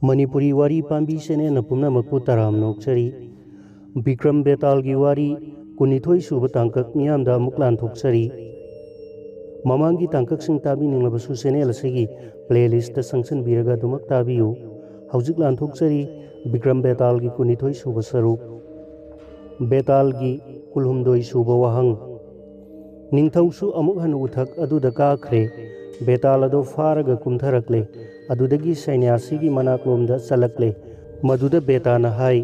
Manipuri Wari Pambi sene na pumna makpu taram nokchari Vikram Betaalgi wari kunnithoisuba tangkk miyamda muklan thokchari mamangi tangkk sing tabi ninglabasu sene lasegi playlist ta sanction biraga dumak tabiyu haujik lan thokchari Vikram Betaalgi kunnithoisuba saruk Betaalgi kulhumdoisuba wahang ningthausu amuk han uthak aduda kakhre Betaal ado faraga kumtharakle adudagi sainyasigi manaklomda chalakle maduda Betana hai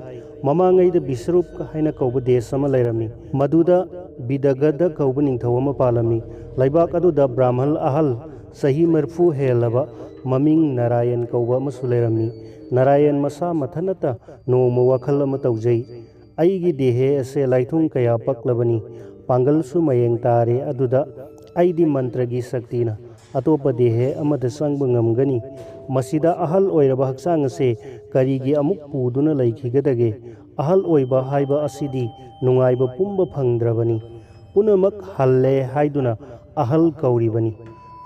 mamangaida bisrup haina kauba desama lairami maduda bidagada kauba ningthawama palami laibak aduda brahmal ahal sahi marfu helaba maming Narayan kauba masulerami Narayan masa mathanata noma wakhal ama taujai aigi dehe ase laithung kaya paklabani pangal su mayeng tare aduda aidi mantragi saktina atopa dehe amada sangba ngamgani masida ahal oiraba haksang ase karigi amuk puduna laikhigadage ahal oiba haiba asidi nungaiba pumba phangdrabani punamak halle haiduna ahal kauribani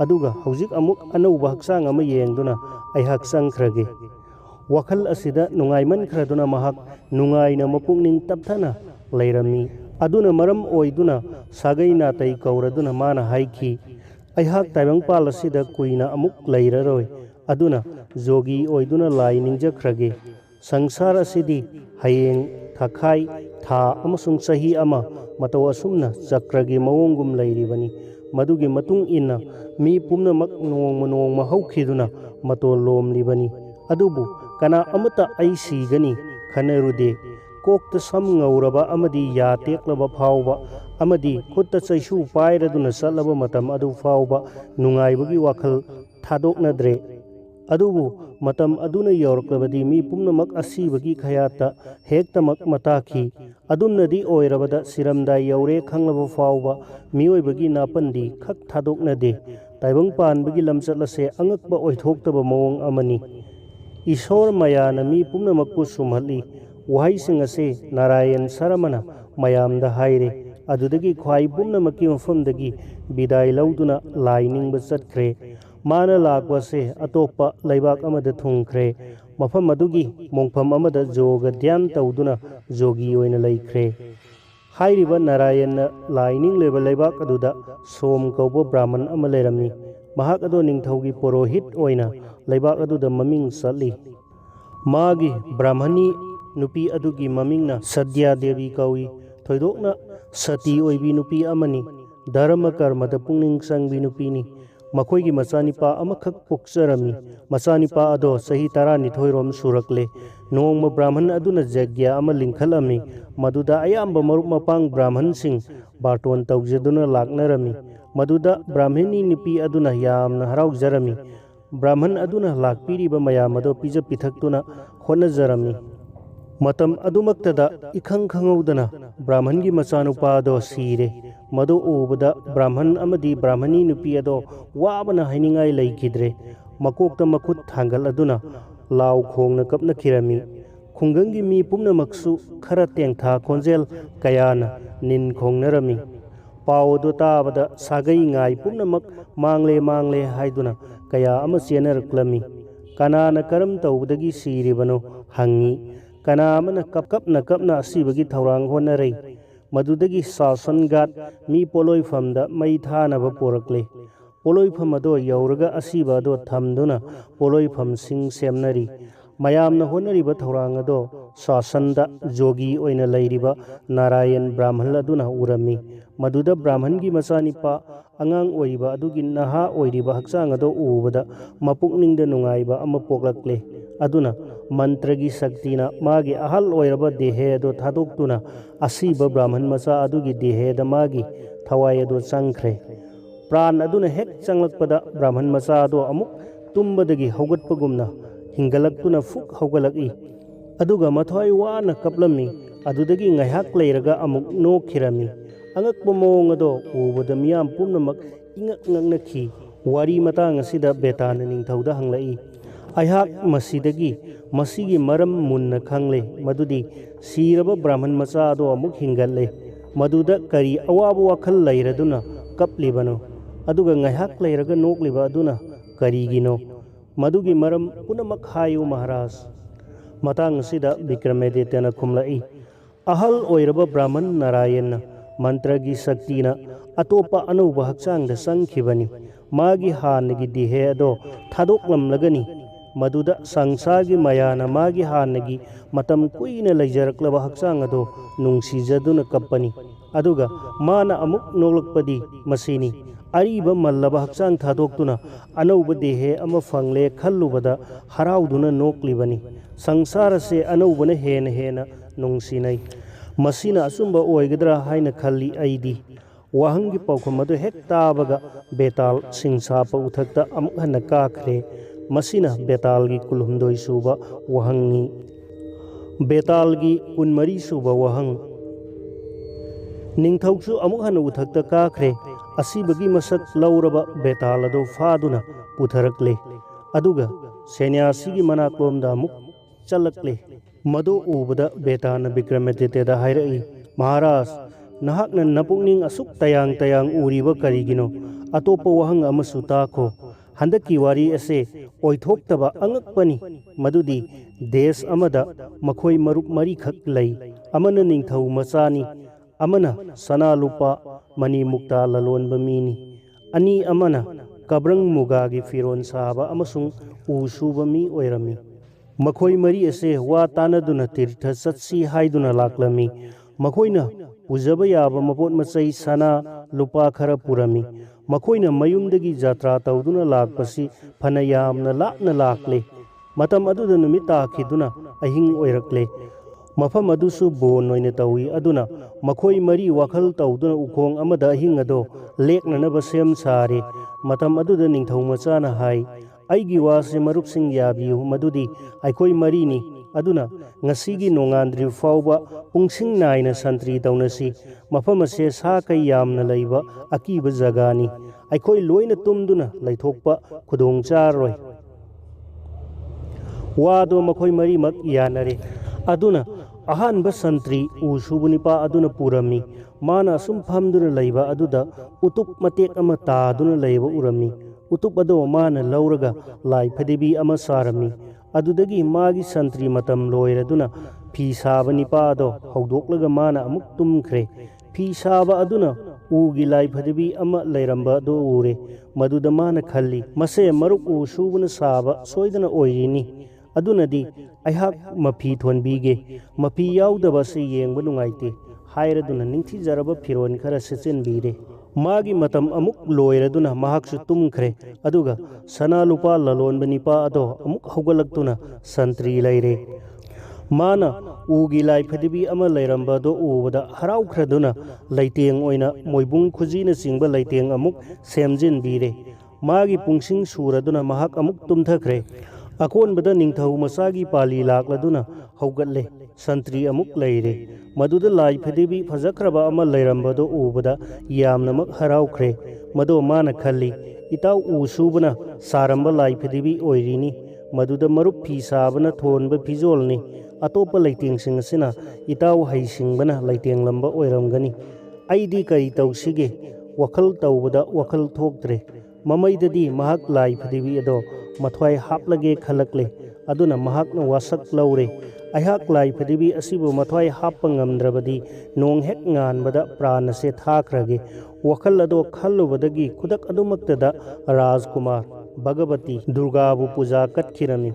aduga haujik amuk anauba haksang ama yengduna ai haksang khrage wakhal asida nungaiman khraduna mahak nungaina mapungning tapthana lairami aduna maram oiduna sagai natai kauraduna mana haiki aihak taibang pal asida kuina amuk lairaroi aduna jogi oiduna lai ningjakrage sangsar asidi hayeng thakai tha amasung sahi ama mataw asumna chakrage mawongum lairibani madugi matung inna mi pumnamak nongma haukhiduna matol lomlibani adubu kana amata ai sigani khanarude kokta sam ngauraba amadi ya teklaba phawba amadi khutta chaisu pairaduna salaba matam adu phawba nungaibagi wakhal thadoknadre adubu matam aduna yorklabadi mi pumnamak asibagi khayata hektamak mataki adumnadi oirabada siramda yaure khanglaba phawba miyoibagi napandi khak thadoknade taibang panbagi lamchatlase angakba oithoktaba mawong amani Ishor mayana mi pumnamakpu sumhali wahai singase Narayan saramana mayamda haire adudagi khwai pumnamaki mafamdagi bidai lauduna lainingba chatkre mana lakwase atopa laibak amada thungkre mafam adugi mongpham amada joga dhyan tauduna jogi oina laikre hairiba Narayan laining leba laibak aduda som kaubo brahman ama lerami mahak ado ningthaugi porohit oina laibak aduda maming sali magi brahmani nupi adugi mamingna Sadya Devi kawi thoidokna sati oibi nupi amani dharma karmada pungning sangbi nupini makoigi macanipa amakhak pokcharami macanipa ado sahi 12 rom surakle nongma brahman aduna jagya ama lingkhalami maduda ayamba marup mapang brahman sing barton taujaduna laknarami maduda brahmani nupi aduna yamna haraujjarami brahman aduna lakpiriba mayamado pija pithaktuna honnajarami matam adumaktada ikhang khangaudana brahman gi machanupa ado sire madu ubada brahman amadi brahmani nupi ado wabana hainingai laikidre makokta makhut thangal aduna law khongna kapna khirami khungangi mi pumna maksu khara tengtha khonjel kayana nin khongnarami pawdu tabada sagai ngai pumnamak mangle haiduna kaya ama chenaraklami kanana karam tawdagi siribano hangi kana amana kapna asibagi thaurang honarei madudagi sasangat mi poloifamda mai thanaba porakle poloifam ado yauraga asiba ado thamduna poloifam sing semnari mayamna honariba thaurang ado sasanda jogi oina lairiba Narayan brahman aduna urami maduda brahman gi macanipa angang oiba adugi naha oiriba haksang ado ubada mapukningda nungaiba ama poklakle aduna mantragi saktina magi ahal oiraba dehe ado thadoktuna asiba brahman macha adugi dehe da magi thawai ado changkhre pran aduna hek changlakpada brahman macha ado amuk tumbadagi haugatpagumna hingalaktuna fuk haugalaki aduga mathwai wana kaplami adudagi ngaihak leiraga amuk nokhirami angakpa mawong ado ubada miyam pumnamak ingak-ngaknakhi wari matang asida Betana ningthauda hanglai aihak masigi maram munna khangle madudi siraba brahman macha ado amuk hingalle maduda kari awabu wakhal lairaduna kaplibano aduga ngaihak leiraga nokliba aduna karigino ꯃꯗꯨꯒꯤ ꯃꯔꯝ ꯄꯨꯝꯅꯃꯛ ꯍꯥꯏꯌꯨ ꯃꯍꯥꯔꯥꯖ꯫ ꯃꯇꯥꯡ ꯑꯁꯤꯗ ꯕꯤꯀ꯭ꯔꯃꯥꯗꯤꯇ꯭ꯌꯅ ꯈꯨꯝꯂꯛꯏ, ꯑꯍꯜ ꯑꯣꯏꯔꯕ ꯕ꯭ꯔꯥꯍꯃꯟ ꯅꯥꯔꯥꯌꯟꯅ ꯃꯟꯇ꯭ꯔꯒꯤ ꯁꯛꯇꯤꯅ ꯑꯇꯣꯞꯄ ꯑꯅꯧꯕ ꯍꯛꯆꯥꯡꯗ ꯆꯪꯈꯤꯕꯅꯤ꯫ ꯃꯥꯒꯤ ꯍꯥꯟꯅꯒꯤ ꯗꯦꯍ ꯑꯗꯣ ꯊꯥꯗꯣꯛꯂꯝꯂꯒꯅꯤ꯫ ꯃꯗꯨꯗ ꯁꯪꯁꯥꯔꯒꯤ ꯃꯌꯥꯅ ꯃꯥꯒꯤ ꯍꯥꯟꯅꯒꯤ ꯃꯇꯝ ꯀꯨꯏꯅ ꯂꯩꯖꯔꯛꯂꯕ ꯍꯛꯆꯥꯡ ꯑꯗꯣ ꯅꯨꯡꯁꯤꯖꯗꯨꯅ ꯀꯞꯄꯅꯤ꯫ ꯑꯗꯨꯒ ꯃꯥꯅ ꯑꯃꯨꯛ ꯅꯣꯛꯂꯛꯄꯗꯤ ꯃꯁꯤꯅꯤ, ꯑꯔꯤꯕ ꯃꯜꯂꯕ ꯍꯛꯆꯥꯡ ꯊꯥꯗꯣꯛꯇꯨꯅ ꯑꯅꯧꯕ ꯗꯦꯍ ꯑꯃ ꯐꯪꯂꯦ ꯈꯜꯂꯨꯕꯗ ꯍꯔꯥꯎꯗꯨꯅ ꯅꯣꯛꯂꯤꯕꯅꯤ꯫ ꯁꯪꯁꯥꯔꯁꯦ ꯑꯅꯧꯕꯅ ꯍꯦꯟꯅ ꯍꯦꯟꯅ ꯅꯨꯡꯁꯤꯅꯩ꯫ ꯃꯁꯤꯅ ꯑꯆꯨꯝꯕ ꯑꯣꯏꯒꯗ꯭ꯔꯥ ꯍꯥꯏꯅ ꯈꯜꯂꯤ ꯑꯩꯗꯤ꯫ ꯋꯥꯍꯪꯒꯤ ꯄꯥꯎꯈꯨꯝ ꯑꯗꯨ ꯍꯦꯛ ꯇꯥꯕꯒ ꯕꯦꯇꯥꯜ ꯁꯤꯡꯁꯥꯞꯄ ꯎꯊꯛꯇ ꯑꯃꯨꯛ ꯍꯟꯅ ꯀꯥꯈ꯭ꯔꯦ꯫ ꯃꯁꯤꯅ ꯕꯦꯇꯥꯜꯒꯤ 12 ꯁꯨꯕ ꯋꯥꯍꯪꯅꯤ꯫ ꯕꯦꯇꯥꯜꯒꯤ 14 ꯁꯨꯕ ꯋꯥꯍꯪ꯫ ꯅꯤꯡꯊꯧꯁꯨ ꯑꯃꯨꯛ ꯍꯟꯅ ꯎꯊꯛꯇ ꯀꯥꯈ꯭ꯔꯦ꯫ ꯑꯁꯤꯕꯒꯤ ꯃꯁꯛ ꯂꯧꯔꯕ ꯕꯦꯇꯥꯜ ꯑꯗꯨ ꯐꯥꯗꯨꯅ ꯄꯨꯊꯔꯛꯂꯦ꯫ ꯑꯗꯨꯒ ꯁꯦꯅ꯭ꯌꯥꯁꯤꯒꯤ ꯃꯅꯥꯛꯂꯣꯝꯗ ꯑꯃꯨꯛ ꯆꯠꯂꯛꯂꯦ꯫ ꯃꯗꯨ ꯎꯕꯗ ꯕꯦꯇꯥꯜꯅ ꯕꯤꯀ꯭ꯔꯃꯥꯗꯤꯇ꯭ꯌꯗ ꯍꯥꯏꯔꯛꯏ, ꯃꯍꯥꯔꯥꯖ, ꯅꯍꯥꯛꯅ ꯅꯄꯨꯛꯅꯤꯡ ꯑꯁꯨꯛ ꯇꯌꯥꯡ ꯇꯌꯥꯡ ꯎꯔꯤꯕ ꯀꯔꯤꯒꯤꯅꯣ? ꯑꯇꯣꯞꯄ ꯋꯥꯍꯪ ꯑꯃꯁꯨ ꯇꯥꯈꯣ꯫ ꯍꯟꯗꯛꯀꯤ ꯋꯥꯔꯤ ꯑꯁꯦ ꯑꯣꯏꯊꯣꯛꯇꯕ ꯑꯉꯛꯄꯅꯤ꯫ ꯃꯗꯨꯗꯤ ꯗꯦꯁ ꯑꯃꯗ ꯃꯈꯣꯏ ꯃꯔꯨꯞ ꯃꯔꯤꯈꯛ ꯂꯩ꯫ ꯑꯃꯅ ꯅꯤꯡꯊꯧ ꯃꯆꯥꯅꯤ, ꯑꯃꯅ ꯁꯅꯥ ꯂꯨꯄꯥ ꯃꯅꯤ ꯃꯨꯛꯇꯥ ꯂꯂꯣꯟꯕ ꯃꯤꯅꯤ, ꯑꯅꯤ ꯑꯃꯅ ꯀꯕ꯭ꯔꯪ ꯃꯨꯒꯥꯒꯤ ꯐꯤꯔꯣꯜ ꯁꯥꯕ ꯑꯃꯁꯨꯡ ꯎ ꯁꯨꯕ ꯃꯤ ꯑꯣꯏꯔꯝꯃꯤ꯫ ꯃꯈꯣꯏ ꯃꯔꯤ ꯑꯁꯦ ꯋꯥ ꯇꯥꯟꯅꯗꯨꯅ ꯇꯤꯔꯊ ꯆꯠꯁꯤ ꯍꯥꯏꯗꯨꯅ ꯂꯥꯛꯂꯝꯃꯤ꯫ ꯃꯈꯣꯏꯅ ꯄꯨꯖꯕ ꯌꯥꯕ ꯃꯄꯣꯠ ꯃꯆꯩ ꯁꯅꯥ ꯂꯨꯄꯥ ꯈꯔ ꯄꯨꯔꯝꯃꯤ꯫ ꯃꯈꯣꯏꯅ ꯃꯌꯨꯝꯗꯒꯤ ꯖꯇ꯭ꯔꯥ ꯇꯧꯗꯨꯅ ꯂꯥꯛꯄꯁꯤ ꯐꯅ ꯌꯥꯝꯅ ꯂꯥꯞꯅ ꯂꯥꯛꯂꯦ꯫ ꯃꯇꯝ ꯑꯗꯨꯗ ꯅꯨꯃꯤꯠ ꯇꯥꯈꯤꯗꯨꯅ ꯑꯍꯤꯡ ꯑꯣꯏꯔꯛꯂꯦ꯫ ꯃꯐꯝ ꯑꯗꯨꯁꯨ ꯕꯣꯟ ꯑꯣꯏꯅ ꯇꯧꯏ꯫ ꯑꯗꯨꯅ ꯃꯈꯣꯏ ꯃꯔꯤ ꯋꯥꯈꯜ ꯇꯧꯗꯨꯅ ꯎꯈꯣꯡ ꯑꯃꯗ ꯑꯍꯤꯡ ꯑꯗꯣ ꯂꯦꯛꯅꯅꯕ ꯁꯦꯝ ꯁꯥꯔꯦ꯫ ꯃꯇꯝ ꯑꯗꯨꯗ ꯅꯤꯡꯊꯧ ꯃꯆꯥꯅ ꯍꯥꯏ, ꯑꯩꯒꯤ ꯋꯥꯁꯦ ꯃꯔꯨꯞꯁꯤꯡ ꯌꯥꯕꯤꯌꯨ, ꯃꯗꯨꯗꯤ ꯑꯩꯈꯣꯏ ꯃꯔꯤꯅꯤ꯫ ꯑꯗꯨꯅ ꯉꯁꯤꯒꯤ ꯅꯣꯡꯉꯥꯟꯗ꯭ꯔꯤꯕ ꯐꯥꯎꯕ ꯄꯨꯡꯁꯤꯡ ꯅꯥꯏꯅ ꯁꯟꯇ꯭ꯔꯤ ꯇꯧꯅꯁꯤ꯫ ꯃꯐꯝ ꯑꯁꯦ ꯁꯥ ꯀꯩ ꯌꯥꯝꯅ ꯂꯩꯕ ꯑꯀꯤꯕ ꯖꯒꯥꯅꯤ꯫ ꯑꯩꯈꯣꯏ ꯂꯣꯏꯅ ꯇꯨꯝꯗꯨꯅ ꯂꯩꯊꯣꯛꯄ ꯈꯨꯗꯣꯡ ꯆꯥꯔꯣꯏ꯫ ꯋꯥꯗꯣ ꯃꯈꯣꯏ ꯃꯔꯤꯃꯛ ꯌꯥꯅꯔꯦ꯫ ꯑꯗꯨꯅ ꯑꯍꯥꯟꯕ ꯁꯟꯇ꯭ꯔꯤ ꯎ ꯁꯨꯕ ꯅꯨꯄꯥ ꯑꯗꯨꯅ ꯄꯨꯔꯝꯃꯤ꯫ ꯃꯥꯅ ꯑꯁꯨꯝ ꯐꯝꯗꯨꯅ ꯂꯩꯕ ꯑꯗꯨꯗ ꯎꯇꯨꯞ ꯃꯇꯦꯛ ꯑꯃ ꯇꯥꯗꯨꯅ ꯂꯩꯕ ꯎꯔꯝꯃꯤ꯫ ꯎꯇꯨꯞ ꯑꯗꯣ ꯃꯥꯅ ꯂꯧꯔꯒ ꯂꯥꯏ ꯐꯗꯤꯕꯤ ꯑꯃ ꯁꯥꯔꯝꯃꯤ꯫ ꯑꯗꯨꯗꯒꯤ ꯃꯥꯒꯤ ꯁꯟꯇ꯭ꯔꯤ ꯃꯇꯝ ꯂꯣꯏꯔꯗꯨꯅ ꯐꯤ ꯁꯥꯕ ꯅꯤꯄꯥ ꯑꯗꯣ ꯍꯧꯗꯣꯛꯂꯒ ꯃꯥꯅ ꯑꯃꯨꯛ ꯇꯨꯝꯈ꯭ꯔꯦ꯫ ꯐꯤ ꯁꯥꯕ ꯑꯗꯨꯅ ꯎꯒꯤ ꯂꯥꯏ ꯐꯗꯤꯕꯤ ꯑꯃ ꯂꯩꯔꯝꯕ ꯑꯗꯨ ꯎꯔꯦ꯫ ꯃꯗꯨꯗ ꯃꯥꯅ ꯈꯜꯂꯤ, ꯃꯁꯦ ꯃꯔꯨꯞ ꯎ ꯁꯨꯕꯅ ꯁꯥꯕ ꯁꯣꯏꯗꯅ ꯑꯣꯏꯔꯤꯅꯤ꯫ ꯑꯗꯨꯅꯗꯤ ꯑꯩꯍꯥꯛ ꯃꯐꯤ ꯊꯣꯟꯕꯤꯒꯦ꯫ ꯃꯐꯤ ꯌꯥꯎꯗꯕ ꯑꯁꯤ ꯌꯦꯡꯕ ꯅꯨꯡꯉꯥꯏꯇꯦ ꯍꯥꯏꯔꯗꯨꯅ ꯅꯤꯡꯊꯤꯖꯔꯕ ꯐꯤꯔꯣꯜ ꯈꯔ ꯁꯦꯠꯆꯤꯟꯕꯤꯔꯦ꯫ ꯃꯥꯒꯤ ꯃꯇꯝ ꯑꯃꯨꯛ ꯂꯣꯏꯔꯗꯨꯅ ꯃꯍꯥꯛꯁꯨ ꯇꯨꯝꯈ꯭ꯔꯦ꯫ ꯑꯗꯨꯒ ꯁꯅꯥ ꯂꯨꯄꯥ ꯂꯂꯣꯟꯕ ꯅꯤꯄꯥ ꯑꯗꯣ ꯑꯃꯨꯛ ꯍꯧꯒꯠꯂꯛꯇꯨꯅ ꯁꯟꯇ꯭ꯔꯤ ꯂꯩꯔꯦ꯫ ꯃꯥꯅ ꯎꯒꯤ ꯂꯥꯏ ꯐꯗꯤꯕꯤ ꯑꯃ ꯂꯩꯔꯝꯕ ꯑꯗꯣ ꯎꯕꯗ ꯍꯔꯥꯎꯈ꯭ꯔꯗꯨꯅ ꯂꯩꯇꯦꯡ ꯑꯣꯏꯅ ꯃꯣꯏꯕꯨꯡ ꯈꯨꯖꯤꯅꯆꯤꯡꯕ ꯂꯩꯇꯦꯡ ꯑꯃꯨꯛ ꯁꯦꯝꯖꯤꯟꯕꯤꯔꯦ꯫ ꯃꯥꯒꯤ ꯄꯨꯡꯁꯤꯡ ꯁꯨꯔꯗꯨꯅ ꯃꯍꯥꯛ ꯑꯃꯨꯛ ꯇꯨꯝꯊꯈ꯭ꯔꯦ꯫ ꯑꯀꯣꯟꯕꯗ ꯅꯤꯡꯊꯧ ꯃꯆꯥꯒꯤ ꯄꯥꯂꯤ ꯂꯥꯛꯂꯗꯨꯅ ꯍꯧꯒꯠꯂꯦ꯫ ꯁꯟꯇ꯭ꯔꯤ ꯑꯃꯨꯛ ꯂꯩꯔꯦ꯫ ꯃꯗꯨꯗ ꯂꯥꯏ ꯐꯗꯤꯕꯤ ꯐꯖꯈ꯭ꯔꯕ ꯑꯃ ꯂꯩꯔꯝꯕꯗꯣ ꯎꯕꯗ ꯌꯥꯝꯅꯃꯛ ꯍꯔꯥꯎꯈ꯭ꯔꯦ꯫ ꯃꯗꯣ ꯃꯥꯅ ꯈꯜꯂꯤ, ꯏꯇꯥꯎ ꯎ ꯁꯨꯕꯅ ꯁꯥꯔꯝꯕ ꯂꯥꯏ ꯐꯗꯤꯕꯤ ꯑꯣꯏꯔꯤꯅꯤ꯫ ꯃꯗꯨꯗ ꯃꯔꯨꯞ ꯐꯤ ꯁꯥꯕꯅ ꯊꯣꯟꯕ ꯐꯤꯖꯣꯜꯅꯤ꯫ ꯑꯇꯣꯞꯄ ꯂꯩꯇꯦꯡꯁꯤꯡ ꯑꯁꯤꯅ ꯏꯇꯥꯎ ꯍꯩꯁꯤꯡꯕꯅ ꯂꯩꯇꯦꯡꯂꯝꯕ ꯑꯣꯏꯔꯝꯒꯅꯤ꯫ ꯑꯩꯗꯤ ꯀꯔꯤ ꯇꯧꯁꯤꯒꯦ? ꯋꯥꯈꯜ ꯇꯧꯕꯗ ꯋꯥꯈꯜ ꯊꯣꯛꯇ꯭ꯔꯦ꯫ ꯃꯃꯩꯗꯗꯤ ꯃꯍꯥꯛ ꯂꯥꯏ ꯐꯗꯤꯕꯤ ꯑꯗꯣ ꯃꯊ꯭ꯋꯥꯏ ꯍꯥꯞꯂꯒꯦ ꯈꯜꯂꯛꯂꯦ꯫ ꯑꯗꯨꯅ ꯃꯍꯥꯛꯅ ꯋꯥꯁꯛ ꯂꯧꯔꯦ, ꯑꯩꯍꯥꯛ ꯂꯥꯏ ꯐꯗꯤꯕꯤ ꯑꯁꯤꯕꯨ ꯃꯊ꯭ꯋꯥꯏ ꯍꯥꯞꯄ ꯉꯝꯗ꯭ꯔꯕꯗꯤ ꯅꯣꯡ ꯍꯦꯛ ꯉꯥꯟꯕꯗ ꯄ꯭ꯔꯥꯟ ꯑꯁꯦ ꯊꯥꯈ꯭ꯔꯒꯦ꯫ ꯋꯥꯈꯜ ꯑꯗꯣ ꯈꯜꯂꯨꯕꯗꯒꯤ ꯈꯨꯗꯛ ꯑꯗꯨꯃꯛꯇꯗ ꯔꯥꯖꯀꯨꯃꯥꯔ ꯚꯒꯕꯇꯤ ꯗꯨꯔꯒꯥꯕꯨ ꯄꯨꯖꯥ ꯀꯠꯈꯤꯔꯝꯃꯤ꯫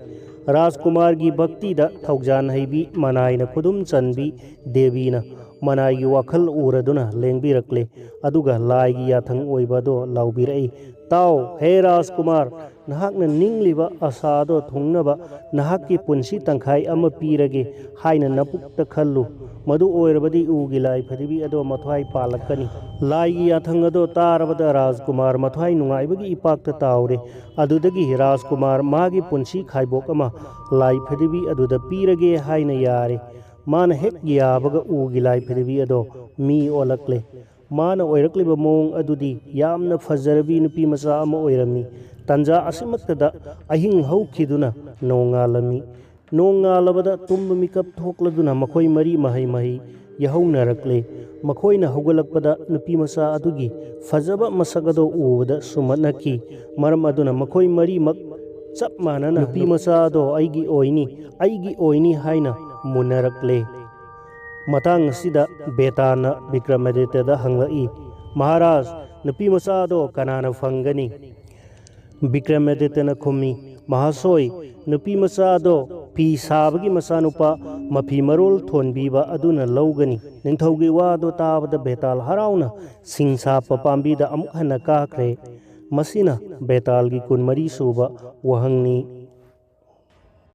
ꯔꯥꯖꯀꯨꯃꯥꯔꯒꯤ ꯚꯛꯇꯤꯗ ꯊꯧꯖꯥꯟ ꯍꯩꯕꯤ ꯃꯅꯥꯏꯅ ꯈꯨꯗꯨꯝ ꯆꯟꯕꯤ ꯗꯦꯕꯤꯅ ꯃꯅꯥꯏꯒꯤ ꯋꯥꯈꯜ ꯎꯔꯗꯨꯅ ꯂꯦꯡꯕꯤꯔꯛꯂꯦ꯫ ꯑꯗꯨꯒ ꯂꯥꯏꯒꯤ ꯌꯥꯊꯪ ꯑꯣꯏꯕ ꯑꯗꯣ ꯂꯥꯎꯕꯤꯔꯛꯏ, ꯇꯥꯎ ꯍꯦ ꯔꯥꯖꯀꯨꯃꯥꯔ, ꯅꯍꯥꯛꯅ ꯅꯤꯡꯂꯤꯕ ꯑꯁꯥꯗꯣ ꯊꯨꯡꯅꯕ ꯅꯍꯥꯛꯀꯤ ꯄꯨꯟꯁꯤ ꯇꯪꯈꯥꯏ ꯑꯃ ꯄꯤꯔꯒꯦ ꯍꯥꯏꯅ ꯅꯄꯨꯛꯇ ꯈꯜꯂꯨ꯫ ꯃꯗꯨ ꯑꯣꯏꯔꯕꯗꯤ ꯎꯒꯤ ꯂꯥꯏ ꯐꯗꯤꯕꯤ ꯑꯗꯣ ꯃꯊ꯭ꯋꯥꯏ ꯄꯥꯜꯂꯛꯀꯅꯤ꯫ ꯂꯥꯏꯒꯤ ꯌꯥꯊꯪ ꯑꯗꯣ ꯇꯥꯔꯕꯗ ꯔꯥꯖꯀꯨꯃꯥꯔ ꯃꯊ꯭ꯋꯥꯏ ꯅꯨꯡꯉꯥꯏꯕꯒꯤ ꯏꯄꯥꯛꯇ ꯇꯥꯎꯔꯦ꯫ ꯑꯗꯨꯗꯒꯤ ꯔꯥꯖꯀꯨꯃꯥꯔ ꯃꯥꯒꯤ ꯄꯨꯟꯁꯤ ꯈꯥꯏꯕꯣꯛ ꯑꯃ ꯂꯥꯏ ꯐꯗꯤꯕꯤ ꯑꯗꯨꯗ ꯄꯤꯔꯒꯦ ꯍꯥꯏꯅ ꯌꯥꯔꯦ꯫ ꯃꯥꯅ ꯍꯦꯛ ꯌꯥꯕꯒ ꯎꯒꯤ ꯂꯥꯏ ꯐꯗꯤꯕꯤ ꯑꯗꯣ ꯃꯤ ꯑꯣꯜꯂꯛꯂꯦ꯫ ꯃꯥꯅ ꯑꯣꯏꯔꯛꯂꯤꯕ ꯃꯑꯣꯡ ꯑꯗꯨꯗꯤ ꯌꯥꯝꯅ ꯐꯖꯔꯕꯤ ꯅꯨꯄꯤ ꯃꯆꯥ ꯑꯃ ꯑꯣꯏꯔꯝꯃꯤ꯫ ꯇꯟꯖꯥ ꯑꯁꯤꯃꯛꯇꯗ ꯑꯍꯤꯡ ꯍꯧꯈꯤꯗꯨꯅ ꯅꯣꯡꯉꯥꯜꯂꯝꯃꯤ꯫ ꯅꯣꯡꯉꯥꯜꯂꯕꯗ ꯇꯨꯝꯕ ꯃꯤꯀꯞ ꯊꯣꯛꯂꯗꯨꯅ ꯃꯈꯣꯏ ꯃꯔꯤ ꯃꯍꯩ ꯃꯍꯩ ꯌꯥꯍꯧꯅꯔꯛꯂꯦ꯫ ꯃꯈꯣꯏꯅ ꯍꯧꯒꯠꯂꯛꯄꯗ ꯅꯨꯄꯤ ꯃꯆꯥ ꯑꯗꯨꯒꯤ ꯐꯖꯕ ꯃꯁꯛ ꯑꯗꯣ ꯎꯕꯗ ꯁꯨꯝꯍꯠꯅꯈꯤ꯫ ꯃꯔꯝ ꯑꯗꯨꯅ ꯃꯈꯣꯏ ꯃꯔꯤꯃꯛ ꯆꯞ ꯃꯥꯟꯅꯅ ꯅꯨꯄꯤ ꯃꯆꯥꯗꯣ ꯑꯩꯒꯤ ꯑꯣꯏꯅꯤ ꯍꯥꯏꯅ ꯃꯨꯟꯅꯔꯛꯂꯦ꯫ ꯃꯇꯥꯡ ꯑꯁꯤꯗ ꯕꯦꯇꯥꯜꯅ ꯕꯤꯀ꯭ꯔꯃꯥꯗꯤꯇ꯭ꯌꯗ ꯍꯪꯂꯛꯏ, ꯃꯍꯥꯔꯥꯖ, ꯅꯨꯄꯤ ꯃꯆꯥꯗꯣ ꯀꯅꯥꯅ ꯐꯪꯒꯅꯤ? ꯕꯤꯀ꯭ꯔꯃꯥꯗꯤꯇ꯭ꯌꯅ ꯈꯨꯝꯃꯤ, ꯃꯍꯥꯁꯣꯏ, ꯅꯨꯄꯤ ꯃꯆꯥꯗꯣ ꯐꯤ ꯁꯥꯕꯒꯤ ꯃꯆꯥꯅꯨꯄꯥ ꯃꯐꯤ ꯃꯔꯣꯜ ꯊꯣꯟꯕꯤꯕ ꯑꯗꯨꯅ ꯂꯧꯒꯅꯤ꯫ ꯅꯤꯡꯊꯧꯒꯤ ꯋꯥꯗꯣ ꯇꯥꯕꯗ ꯕꯦꯇꯥꯜ ꯍꯔꯥꯎꯅ ꯁꯤꯡ ꯁꯥꯞꯄ ꯄꯥꯝꯕꯤꯗ ꯑꯃꯨꯛ ꯍꯟꯅ ꯀꯥꯈ꯭ꯔꯦ꯫ ꯃꯁꯤꯅ ꯕꯦꯇꯥꯜꯒꯤ 24ꯁꯨꯕ ꯋꯥꯍꯪꯅꯤ꯫